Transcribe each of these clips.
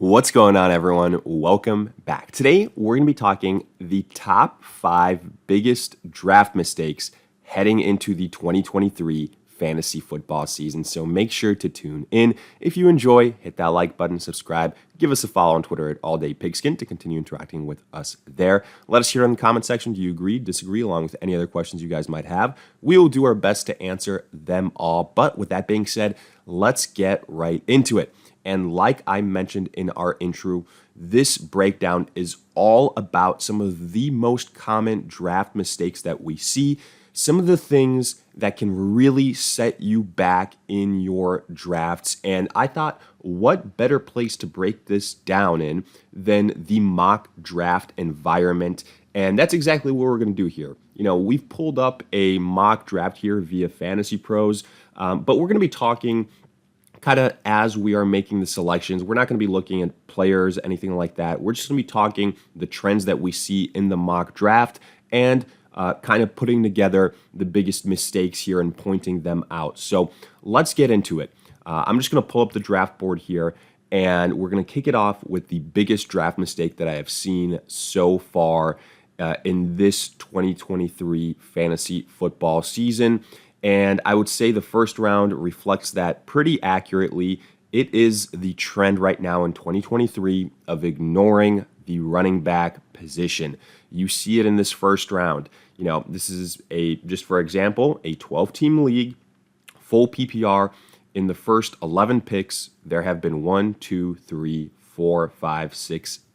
What's going on, everyone? Welcome back. Today, we're going to be talking the top 5 biggest draft mistakes heading into the 2023 fantasy football season. So make sure to tune in. If you enjoy, hit that like button, subscribe, give us a follow on Twitter at AllDayPigskin to continue interacting with us there. Let us hear in the comment section, do you agree, disagree, along with any other questions you guys might have. We will do our best to answer them all. But with that being said, let's get right into it. And like I mentioned in our intro, this breakdown is all about some of the most common draft mistakes that we see, some of the things that can really set you back in your drafts. And I thought, what better place to break this down in than the mock draft environment? And that's exactly what we're going to do here. We've pulled up a mock draft here via fantasypros, but we're going to be talking kind of as we are making the selections. We're not going to be looking at players, anything like that. We're just going to be talking the trends that we see in the mock draft and kind of putting together the biggest mistakes here and pointing them out. So let's get into it. I'm just going to pull up the draft board here, and we're going to kick it off with the biggest draft mistake that I have seen so far in this 2023 fantasy football season. And I would say the first round reflects that pretty accurately. It is the trend right now in 2023 of ignoring the running back position. You see it in this first round. This is just for example, a 12-team league, full PPR. In the first 11 picks, there have been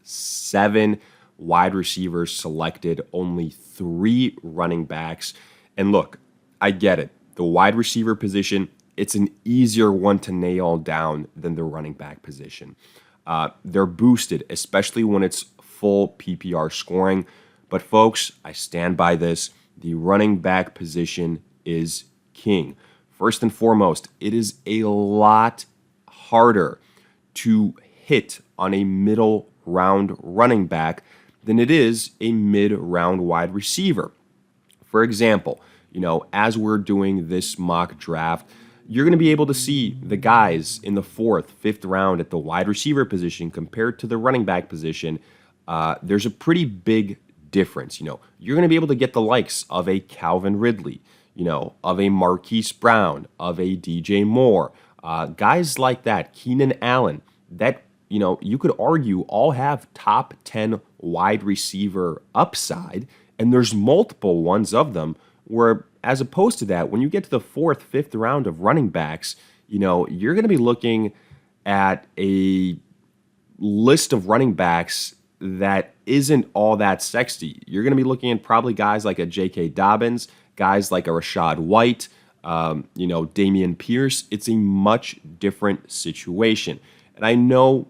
7 wide receivers selected, only 3 running backs. And look, I get it. The wide receiver position, it's an easier one to nail down than the running back position. They're boosted, especially when it's full PPR scoring. But folks, I stand by this. The running back position is king. First and foremost, it is a lot harder to hit on a middle round running back than it is a mid-round wide receiver. For example, as we're doing this mock draft, you're going to be able to see the guys in the 4th, 5th round at the wide receiver position compared to the running back position. There's a pretty big difference. You're going to be able to get the likes of a Calvin Ridley, of a Marquise Brown, of a DJ Moore, guys like that, Keenan Allen, that, you could argue all have top 10 wide receiver upside, and there's multiple ones of them. Where, as opposed to that, when you get to the 4th, 5th round of running backs, you're going to be looking at a list of running backs that isn't all that sexy. You're going to be looking at probably guys like a J.K. Dobbins, guys like a Rashad White, Dameon Pierce. It's a much different situation. And I know,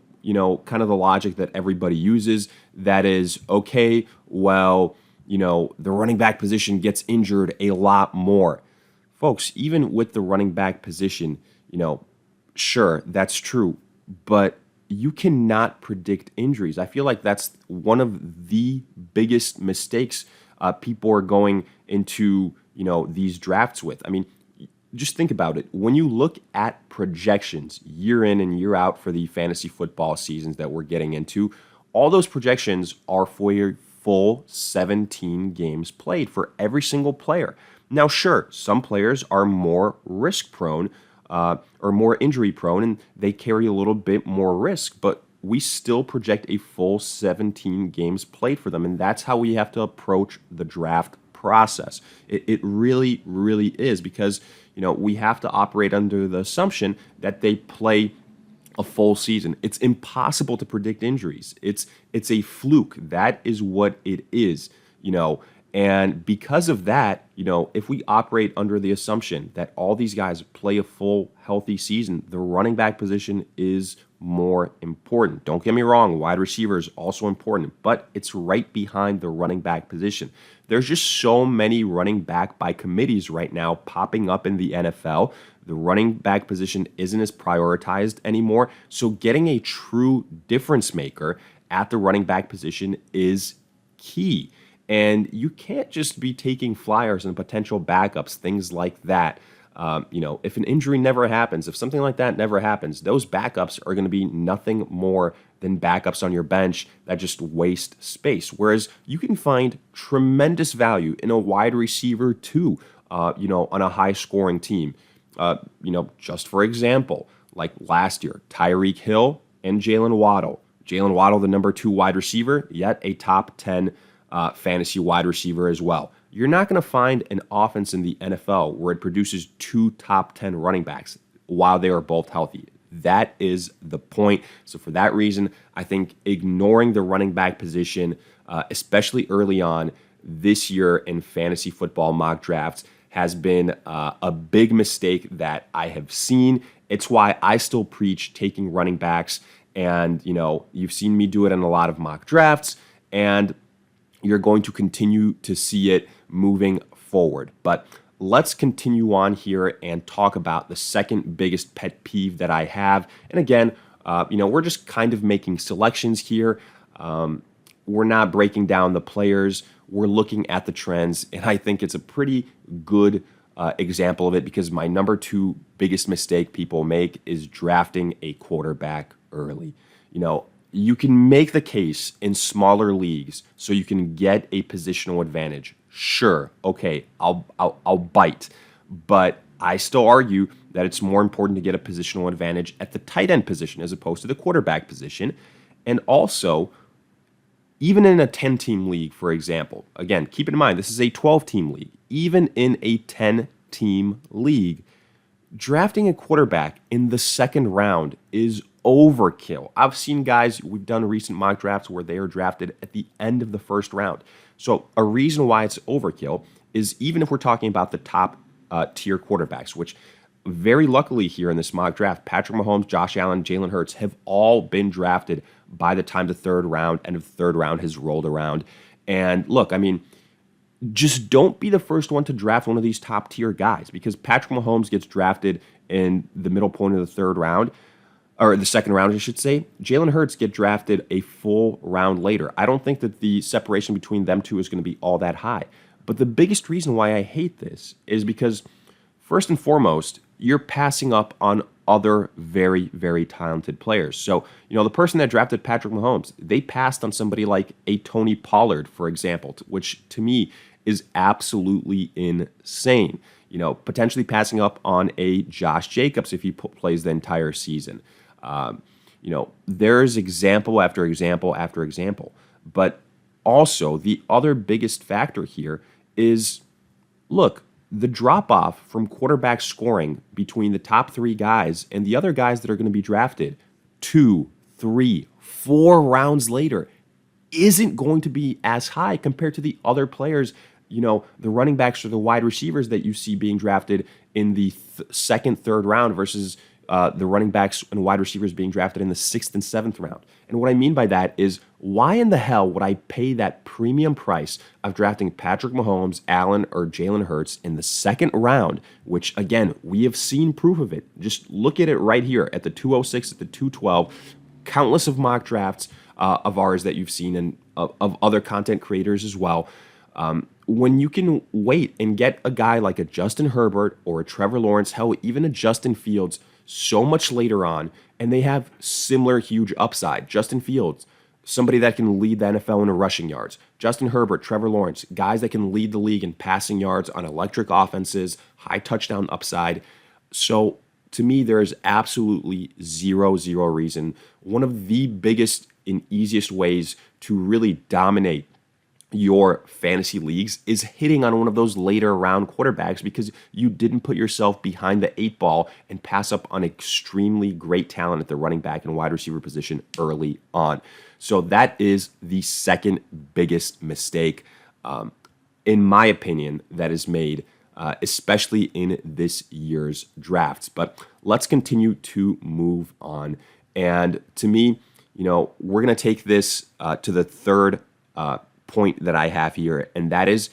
kind of the logic that everybody uses that is, okay, well, the running back position gets injured a lot more. Folks, even with the running back position, sure, that's true, but you cannot predict injuries. I feel like that's one of the biggest mistakes people are going into, these drafts with. I mean, just think about it. When you look at projections year in and year out for the fantasy football seasons that we're getting into, all those projections are for your full 17 games played for every single player. Now, sure, some players are more risk prone or more injury prone, and they carry a little bit more risk, but we still project a full 17 games played for them, and that's how we have to approach the draft process. It really, really is, because we have to operate under the assumption that they play a full season. It's impossible to predict injuries. It's a fluke. That is what it is, And because of that, if we operate under the assumption that all these guys play a full, healthy season, the running back position is more important. Don't get me wrong, wide receiver is also important, but it's right behind the running back position. There's just so many running back by committees right now popping up in the NFL. The running back position isn't as prioritized anymore. So getting a true difference maker at the running back position is key. And you can't just be taking flyers and potential backups, things like that. If an injury never happens, if something like that never happens, those backups are going to be nothing more than backups on your bench that just waste space. Whereas you can find tremendous value in a wide receiver too, on a high scoring team. Just for example, like last year, Tyreek Hill and Jalen Waddle. Jalen Waddle, the number 2 wide receiver, yet a top 10 fantasy wide receiver as well. You're not going to find an offense in the NFL where it produces 2 top 10 running backs while they are both healthy. That is the point. So for that reason, I think ignoring the running back position, especially early on this year in fantasy football mock drafts, has been a big mistake that I have seen. It's why I still preach taking running backs. And, you've seen me do it in a lot of mock drafts, and you're going to continue to see it moving forward. But let's continue on here and talk about the second biggest pet peeve that I have. And again, we're just kind of making selections here. We're not breaking down the players. We're looking at the trends, and I think it's a pretty good example of it because my number 2 biggest mistake people make is drafting a quarterback early. You can make the case in smaller leagues so you can get a positional advantage. Sure, okay, I'll bite, but I still argue that it's more important to get a positional advantage at the tight end position as opposed to the quarterback position. And also, even in a 10-team league, for example, again, keep in mind, this is a 12-team league. Even in a 10-team league, drafting a quarterback in the second round is overkill. I've seen guys, we've done recent mock drafts where they are drafted at the end of the first round. So a reason why it's overkill is even if we're talking about the top tier quarterbacks, which very luckily here in this mock draft, Patrick Mahomes, Josh Allen, Jalen Hurts have all been drafted by the time the third round and the third round has rolled around. And look, just don't be the first one to draft one of these top tier guys because Patrick Mahomes gets drafted in the middle point of the third round, or the second round, I should say. Jalen Hurts get drafted a full round later. I don't think that the separation between them two is going to be all that high. But the biggest reason why I hate this is because, first and foremost, you're passing up on other very, very talented players. So, the person that drafted Patrick Mahomes, they passed on somebody like a Tony Pollard, for example, which to me is absolutely insane. Potentially passing up on a Josh Jacobs if he plays the entire season. There's example after example after example. But also, the other biggest factor here is, look, the drop-off from quarterback scoring between the top 3 guys and the other guys that are going to be drafted 2, 3, 4 rounds later isn't going to be as high compared to the other players, the running backs or the wide receivers that you see being drafted in the second, third round versus the running backs and wide receivers being drafted in the 6th and 7th round. And what I mean by that is, why in the hell would I pay that premium price of drafting Patrick Mahomes, Allen, or Jalen Hurts in the second round, which, again, we have seen proof of it. Just look at it right here at the 206, at the 212, countless of mock drafts of ours that you've seen and of other content creators as well. When you can wait and get a guy like a Justin Herbert or a Trevor Lawrence, hell, even a Justin Fields so much later on, and they have similar huge upside. Justin Fields, somebody that can lead the NFL in rushing yards. Justin Herbert, Trevor Lawrence, guys that can lead the league in passing yards on electric offenses, high touchdown upside. So to me, there is absolutely zero reason. One of the biggest and easiest ways to really dominate your fantasy leagues is hitting on one of those later round quarterbacks because you didn't put yourself behind the 8 ball and pass up on extremely great talent at the running back and wide receiver position early on. So that is the second biggest mistake, in my opinion, that is made, especially in this year's drafts. But let's continue to move on. And to me, we're going to take this to the third point that I have here, and that is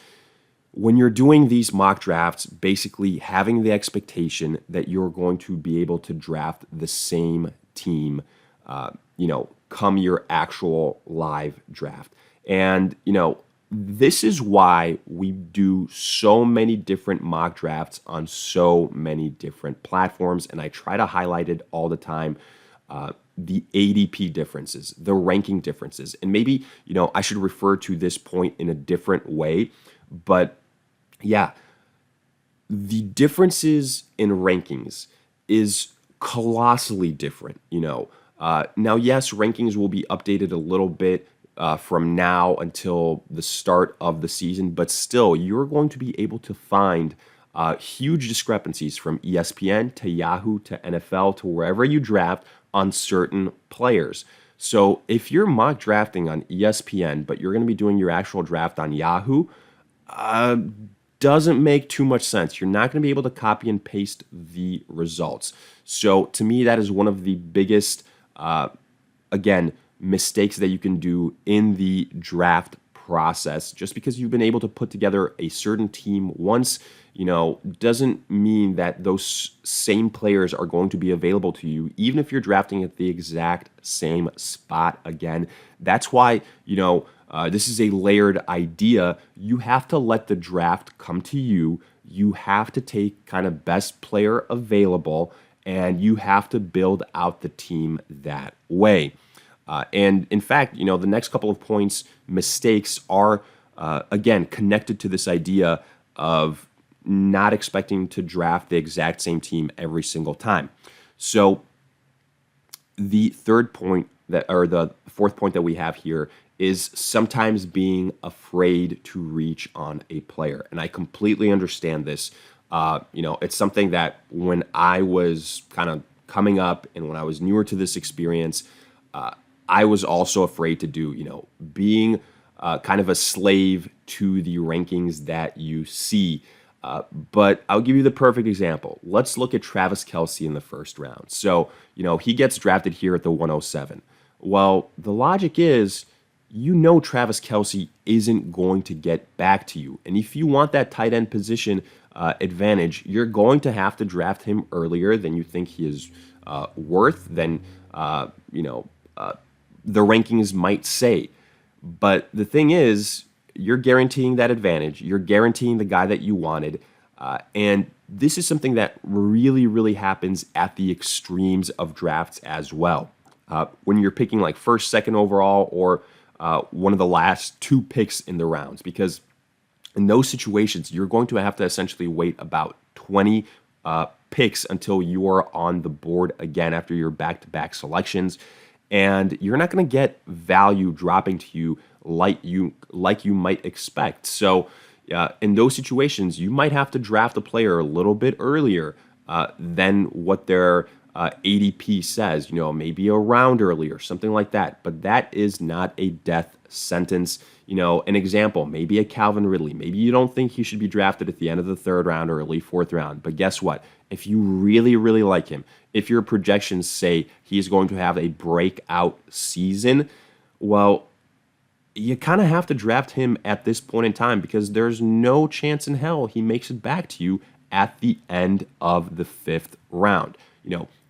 when you're doing these mock drafts, basically having the expectation that you're going to be able to draft the same team, come your actual live draft. And, this is why we do so many different mock drafts on so many different platforms, and I try to highlight it all the time. the ADP differences, the ranking differences. And maybe, I should refer to this point in a different way, but yeah, the differences in rankings is colossally different. Now, yes, rankings will be updated a little bit from now until the start of the season, but still, you're going to be able to find huge discrepancies from ESPN to Yahoo to NFL to wherever you draft on certain players. So if you're mock drafting on ESPN, but you're going to be doing your actual draft on Yahoo, doesn't make too much sense. You're not going to be able to copy and paste the results. So to me, that is one of the biggest, again, mistakes that you can do in the draft process. Just because you've been able to put together a certain team once, doesn't mean that those same players are going to be available to you, even if you're drafting at the exact same spot again. That's why, this is a layered idea. You have to let the draft come to you. You have to take kind of best player available, and you have to build out the team that way. And in fact, the next couple of points, mistakes are, again, connected to this idea of not expecting to draft the exact same team every single time. So the third point or the fourth point that we have here is sometimes being afraid to reach on a player. And I completely understand this. It's something that when I was kind of coming up and when I was newer to this experience, I was also afraid to do, being kind of a slave to the rankings that you see. But I'll give you the perfect example. Let's look at Travis Kelce in the first round. So, he gets drafted here at the 107. Well, the logic is, Travis Kelce isn't going to get back to you. And if you want that tight end position advantage, you're going to have to draft him earlier than you think he is worth, than, the rankings might say. But the thing is, you're guaranteeing that advantage. You're guaranteeing the guy that you wanted. And this is something that really, really happens at the extremes of drafts as well. When you're picking like first, second overall, or one of the last two picks in the rounds. Because in those situations, you're going to have to essentially wait about 20 picks until you are on the board again after your back-to-back selections. And you're not going to get value dropping to you like you might expect. So in those situations, you might have to draft a player a little bit earlier than what their ADP says, maybe a round earlier, something like that. But that is not a death sentence. An example, maybe a Calvin Ridley. Maybe you don't think he should be drafted at the end of the third round or early fourth round. But guess what? If you really, really like him, if your projections say he's going to have a breakout season, well, you kind of have to draft him at this point in time because there's no chance in hell he makes it back to you at the end of the fifth round.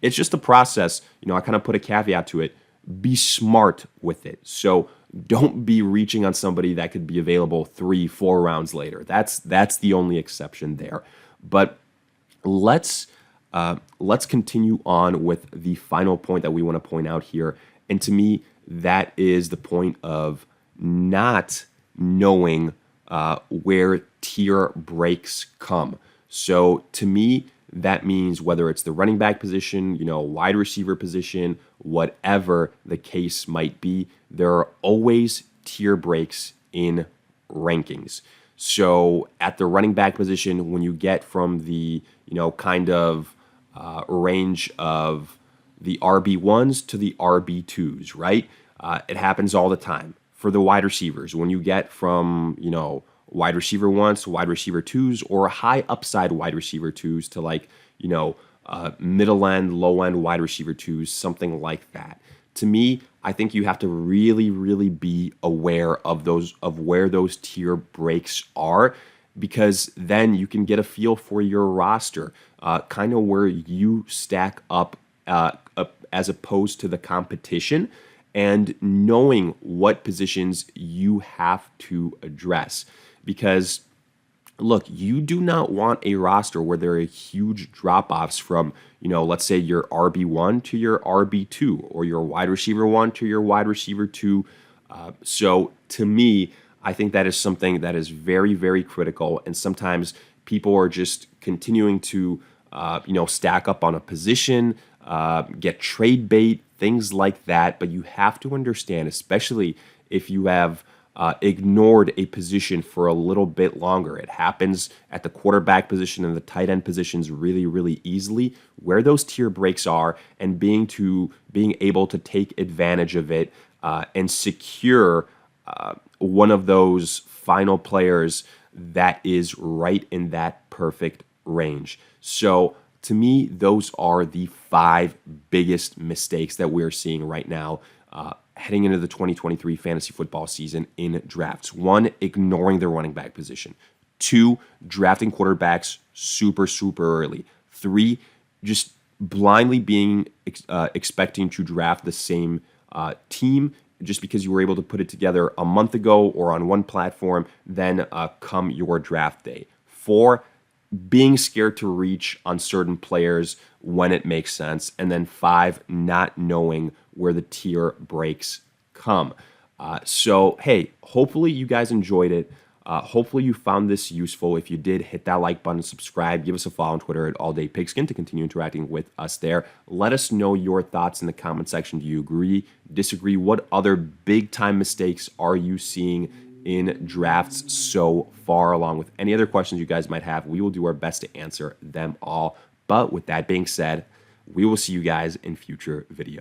It's just a process. I kind of put a caveat to it. Be smart with it. So don't be reaching on somebody that could be available 3-4 rounds later. That's the only exception there. But let's continue on with the final point that we want to point out here. And to me, that is the point of not knowing where tier breaks come. So to me, that means whether it's the running back position, wide receiver position, whatever the case might be, there are always tier breaks in rankings. So at the running back position, when you get from the, kind of range of the RB1s to the RB2s, right? It happens all the time. For the wide receivers, when you get from, wide receiver 1s to wide receiver 2s, or high upside wide receiver 2s to like, middle end, low end wide receiver 2s, something like that. To me, I think you have to really, really be aware of where those tier breaks are, because then you can get a feel for your roster, kind of where you stack up as opposed to the competition, and knowing what positions you have to address. Because look, you do not want a roster where there are huge drop offs from, let's say your RB1 to your RB2 or your wide receiver one to your wide receiver two. So to me, I think that is something that is very, very critical. And sometimes people are just continuing to, stack up on a position, get trade bait, things like that. But you have to understand, especially if you have ignored a position for a little bit longer. It happens at the quarterback position and the tight end positions really, really easily. Where those tier breaks are, and being able to take advantage of it and secure one of those final players that is right in that perfect range. So to me, those are the 5 biggest mistakes that we're seeing right now heading into the 2023 fantasy football season in drafts. 1, ignoring the running back position. 2, drafting quarterbacks super, super early. 3, just blindly being expecting to draft the same team just because you were able to put it together a month ago or on one platform, then come your draft day. 4, being scared to reach on certain players when it makes sense. And then 5, not knowing where the tier breaks come. So, hey, hopefully you guys enjoyed it. Hopefully you found this useful. If you did, hit that like button, subscribe, give us a follow on Twitter at AllDayPigskin to continue interacting with us there. Let us know your thoughts in the comment section. Do you agree, disagree? What other big time mistakes are you seeing in drafts so far, along with any other questions you guys might have? We will do our best to answer them all. But with that being said, we will see you guys in future videos.